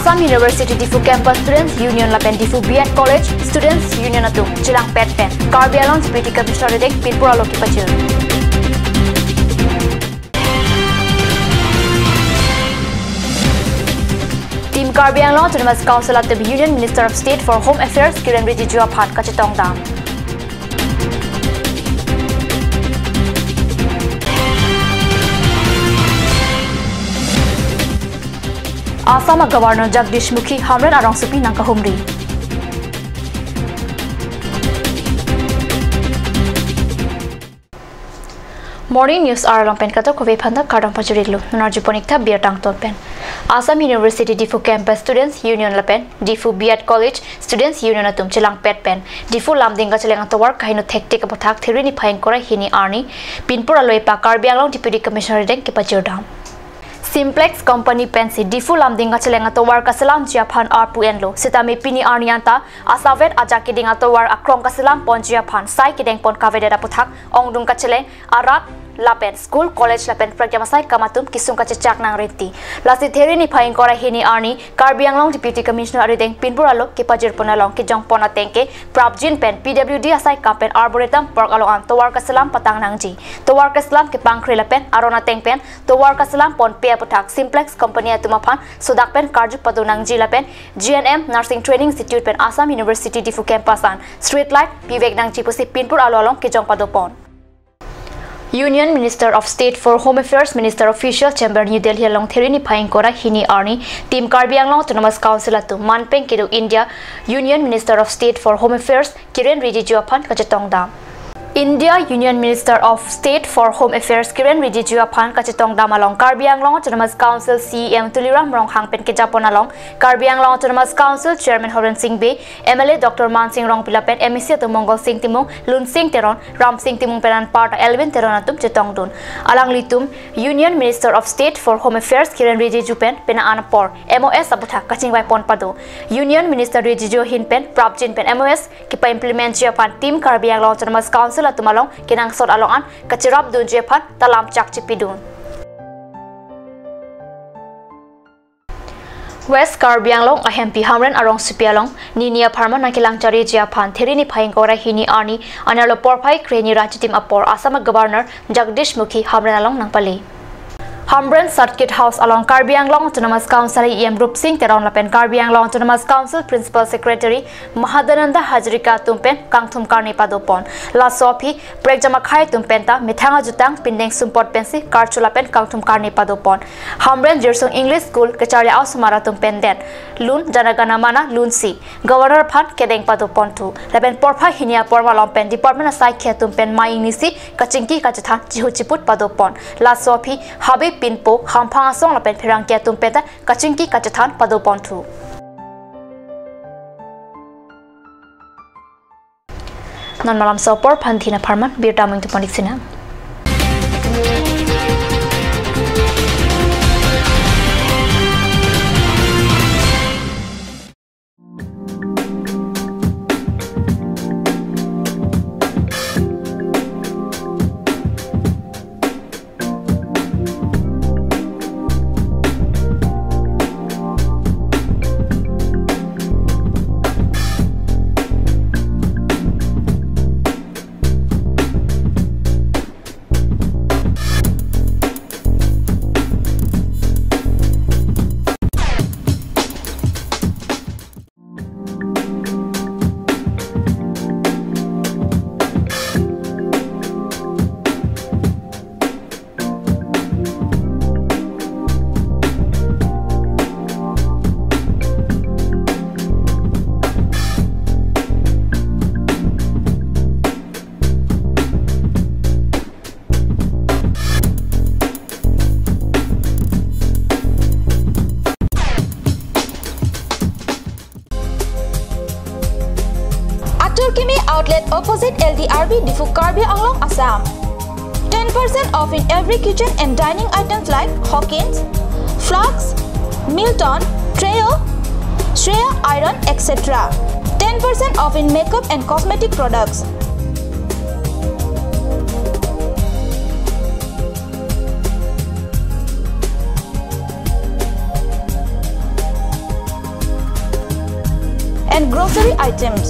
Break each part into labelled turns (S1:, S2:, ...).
S1: Assam University Difu Campus Students Union Lapen Difu B.Ed College Students Union Atum Chilang Pet Pen Karbi Anglong Deputy Commissioner Redek Pinpura Loki Pachil. Team Karbi Anglong Autonomous Council at the Union Minister of State for Home Affairs Kiren Rijiju Aphan Kachitong Dam. Assam Governor Jagdish Mukhi Hamran Arong Supi Nangka Humri. Morning News Aralong Pen Kato Kove Panda Kardong Pachuriglu Nunarju Ponikta Biar Tang Ton Pen. Assam University Difu Campus Students Union Lapen Difu B.Ed College Students Union Atum Chilang Pet Pen Difu Lamdinga Chilang Antawar Kahino Tektik Apothak Thirini Phain Kora Hini Arni Pinpura Loipa Karbi Anglong Deputy Commissioner Redek Kipachurdam. Simplex Company Pensi Difu Lamdinga Chilang Antawar Kasalam Japan Arpu Enlo Sitami Pini Arnianta Asavet Ajaki Ding Antawar Akrong Kasalam Pon Japan Sai Kideng Pon Kaveda Apothak Ongdung Kacheleng Arat Lapen School College Lapen Pragyamasai Kamatum Kisung Kachak Nang Reti Lasi Theri ni Phain Kora Hini Arni Karbi Anglong Deputy Commissioner Arideng Pinpura Lo Kipajir Ponalong Kijong Pona Tengke Prabjin Pen PWD Asai Kapen Arboretum Park Along Towar Kasalam Patang Nangji Towar Kasalam Kipang Krilapen Arona Tengpen Towar Kasalam Pon Pia Putak Simplex Company Atumapan Sudak Pen Karju Padu Nangji Lapen GNM Nursing Training Institute Pen Assam University Difu Campasan Street Light Pivek Nangji Pusi Pinpura Along Kijong Padopon. Union Minister of State for Home Affairs Minister Official Chamber New Delhi along Therini Phain Kora Hini Arni Team Karbi Anglong Autonomous Council atu Manpeng Kidu India Union Minister of State for Home Affairs Kiren Rijiju Aphan Kachetong Dam. India Union Minister of State for Home Affairs Kiren Rijiju Aphan Kachetong Dam along Karbi Anglong Autonomous Council CEM Tuliram Rong Hangpen Kejapon along Karbi Anglong Autonomous Council Chairman Horan Singh Bey MLA Dr. Man Singh Rong Pilapen MEC atu Mongol Singh Timung Lun Singh Teron Ram Singh Timung Peran Parta Elvin Teron atum Chetong Dun alang litum Union Minister of State for Home Affairs Kiren Rijiju Pen Pena Anapor MOS Abuthak Kachingwai Pon Pado Union Minister Rijiju Hin Pen Prabjin Pen MOS Kipa implement Japan Team Karbi Anglong Autonomous Council Tumalong kinang sot alongan kacirap dun jepan talam cak cipidun. West Karbi Anglong ahempi Hamran Arong Supialong Ninia Parma Nakilang Chari Japan Therini Phain Kora Hini Arni Analo Porpai Kreni Rajitim Apor Assam Governor Jagdish Mukhi Hamran along Nangpali. Hamran Circuit House along Karbi Anglong Autonomous Council EM Rup Singh Teron Lapen Karbi Anglong Autonomous Council Principal Secretary Mahadananda Hajrika Tumpen Kangthum Karni Padopon La Sopi Prekjamakhai Tumpenta Mithanga Jutang Pindeng Sumpot Pensi Karchulapen Kangthum Karni Padopon Hamran Jersong English School Kecharya Ausumara Tumpen Den Lun Janagana Mana Lun Si Governor Phan Kedeng Padopon Tu Lapen Porpa Hinia Porma Lompen Department Asai Khe Tumpen Mai Nisi Kachingki Kachathan Chihuchiput Padopon La Sopi Habib Pinpo Hampang Asong Lapen Pirang Kia Tumpeta Kachingki Kachathan Padopon Tu. Non malam sopor Panthina Parman Bir Daming Tuponik Sina.
S2: Turkimi outlet opposite LDRB Difu Karbi Anglong Assam. 10% off in every kitchen and dining items like Hawkins, Flax, Milton, Trail, Shreya Iron, etc. 10% off in makeup and cosmetic products. and grocery items.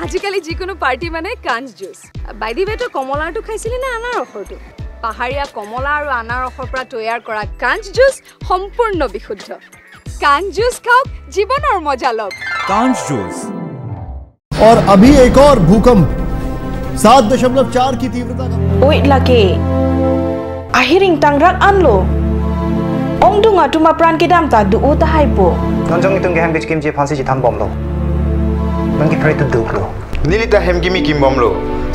S3: আজিকালি যিকোনো পাৰ্টি মানে কাঞ্চ juice by the ৱে তো কমলাটো খাইছিলি না আনাৰসটো পাহাৰীয়া কমলা আৰু আনাৰসৰ পৰা তৈয়াৰ কৰা কাঞ্চ জুচ সম্পূৰ্ণ বিশুদ্ধ কাঞ্চ জুচ খাওক জীৱনৰ মজা লওক
S4: कांच जूस
S5: और अभी एक और भूकंप 7.4 की तीव्रता का
S6: Wait lagi. Ahiring tangrak anlo. Ong dunga tuma pran kedam ta du uta haipo.
S7: Nonjong itong gehang bitch kimchi phansi chi tham bom lo. Nang ki pray to duk lo.
S8: Nilita hemgimi kim bom lo.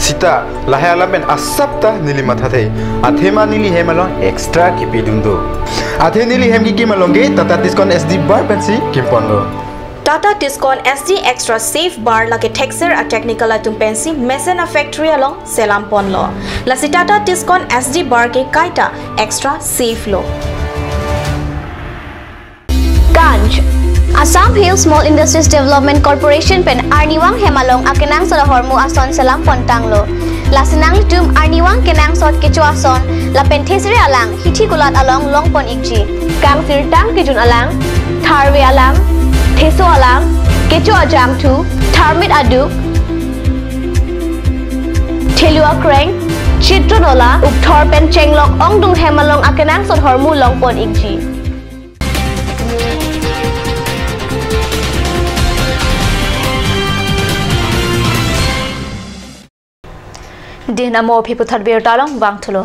S8: Sita lahe alamen asapta nili matha thei. Athema nili hemalon extra ki pidundo. Athe nili hemgi kimalonge tata discount SD bar pensi kimpon lo.
S6: Tata Tiscon SD Extra Safe Bar lagi texture a technical atum pensi Mesena Factory along Selampon lo. Lasi Tata Tiscon SD Bar ke kaita extra safe lo.
S1: Ganj Assam Hill Small Industries Development Corporation pen Arniwang Hemalong akenang sa hormu ason selam pontang lo. Lasinang tum Arniwang kenang sot kecuason la penthesri alang hithi kulat along longpon ikji. Kang sirtang kijun alang tharwe alang Teso alang kecu ajam tu tharmit aduk Telua kreng Chitronola ukthor pen chenglok ongdung hemalong akenang sot hormu longpon ikji. Dinamo Piputhar Birtalong Bangtulo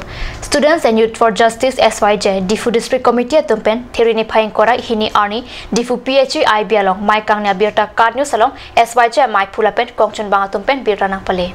S1: Students and Youth for Justice SYJ Difu District Committee tumpen Thirini Phaing Kora Hini Arni Difu PHE IB along Mai Kangnya Birta Card News along SYJ Mai Phulapen Kongchun Banga tumpen Birta Nang Pale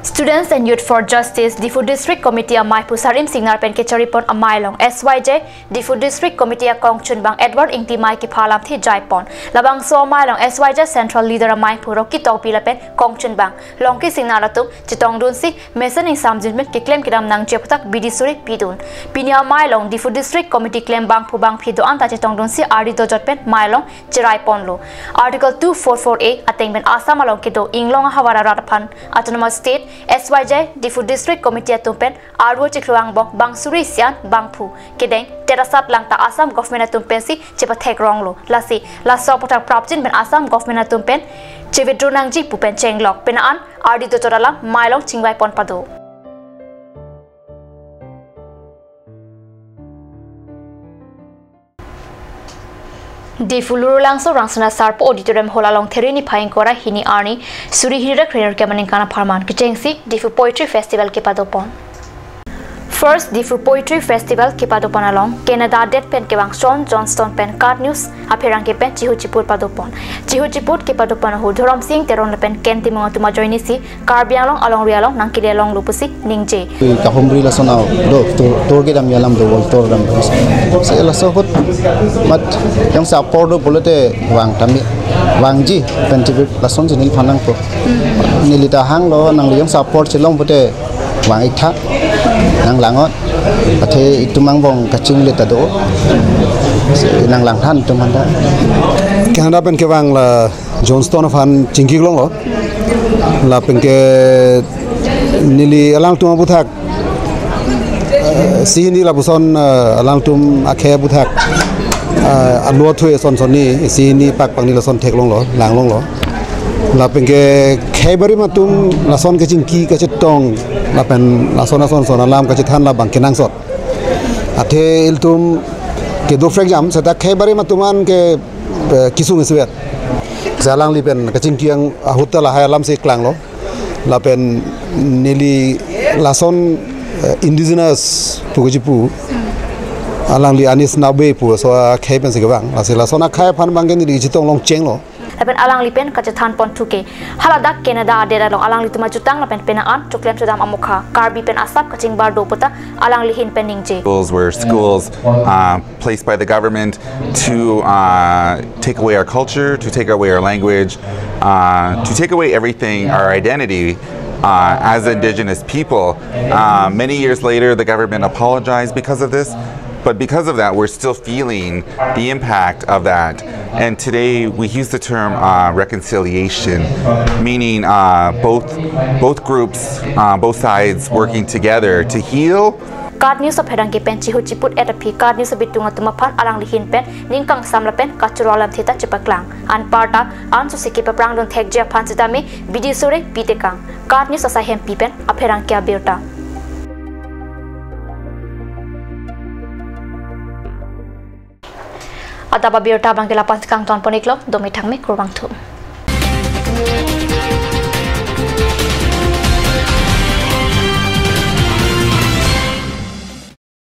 S1: Students and Youth for Justice Difu District Committee Amai Pusarim Signal Pen Kecharipon Amai Long SYJ Difu District Committee Kongchun Bang Edward Ingti Mai Ki Phalam Thi Jaipon Labang So Amai Long SYJ Central Leader Amai Puroki Topi Lapen Kongchun Bang Longki Signal Atum Chitong Dunsi Mesan Ing Samjin Met Ki Claim Kidam Nang Jeputak Bidisuri Pidun Pinya Amai Long Difu District Committee Claim Bang Pu Bang Phido Anta Chitong Dunsi Ari Dojot Pen Mai Long Chiraipon Lo Article 244A Ateng Ben Assam Along Kido Inglong Hawara Rataphan Autonomous State SYJ Difu District Committee tumpen Arwo Chikluang Bong Bangsuri Sian Bangphu Kedeng Terasap Langta Assam Government tumpen si Chepa Thek Ronglo Lasi Laso Potak Propjin Ben Assam Government tumpen Chevidrunang Ji Pupen Chenglok Penaan Ardi Dotorala Mailong Chingwai Pon Pado Difu Lurulangso Rangsana Sarpo Auditorium Holalong Therini Phaing Kora Hini Arni Suri Hira Krener Kamaning Kana Pharman Kichengsi Difu Poetry Festival Kipadopon First Difu Poetry Festival Kipadopon along Canada Dead Pen Kewang Sean Johnston Pen Card News Apirang Pen Chihuchipur Padopon Chihuchipur Kipadopon Hu Thorom Singh Teron Pen Kenti Mongatuma Joinisi Karbialong along Rialong Nangkiri along Lupusi Ningje
S5: kahumri la sonao do torge dam yalam do wol tor dam se la sohot mat yang sa pordo bolete wang tami wangji pentivit la son jinil phanang ko nilita hang lo nang yang sa port chelong bote wang ikha nang langot athe itumang bong kaching leta do nang lang than tumanda
S9: Canada pen ke wang la Johnston of Han chingki long lo la pen ke nili alang tuma buthak si ni la buson alang tum akhe buthak alwa thue son son ni si ni pak pang ni la son thek long lo lang long lo la pen ke khebari ma tum la son ke chingki ka chetong la pen la son son alam ka chethan la bang kenang sot athe il tum ke do frek jam seta khebari ma tuman ke kisung swet zalang li pen ka chingki ang ahutta la hai alam se klang lo la pen nili la son indigenous pujipu alang li anis nabe pu so khai pen se gawang la se la sona khai phan bang ke ni chitong long cheng lo
S1: Lapen alang lipen kacethan pon tuke haladak Canada adera long alang lituma jutang lapen penaan tuklem tudam amukha karbi pen asap kaching bar do puta alang lihin peningje
S10: Schools were schools placed by the government to take away our culture, to take away our language, to take away everything, our identity as Indigenous people. Many years later, the government apologized because of this. But because of that, we're still feeling the impact of that. And today we use the term reconciliation, meaning both groups, both sides working together to heal.
S1: Card news of Hedangi pen chihu chiput at a p card news of bitunga tumapan alang lihin pen ningkang samla pen kachuralam theta chipaklang an parta an so siki paprang don thek jia phansitame bidi sore pitekang card news asa hem pipen apherang kya berta Adaba berta bangela pankang ton poniklo domi thangme kurbang thu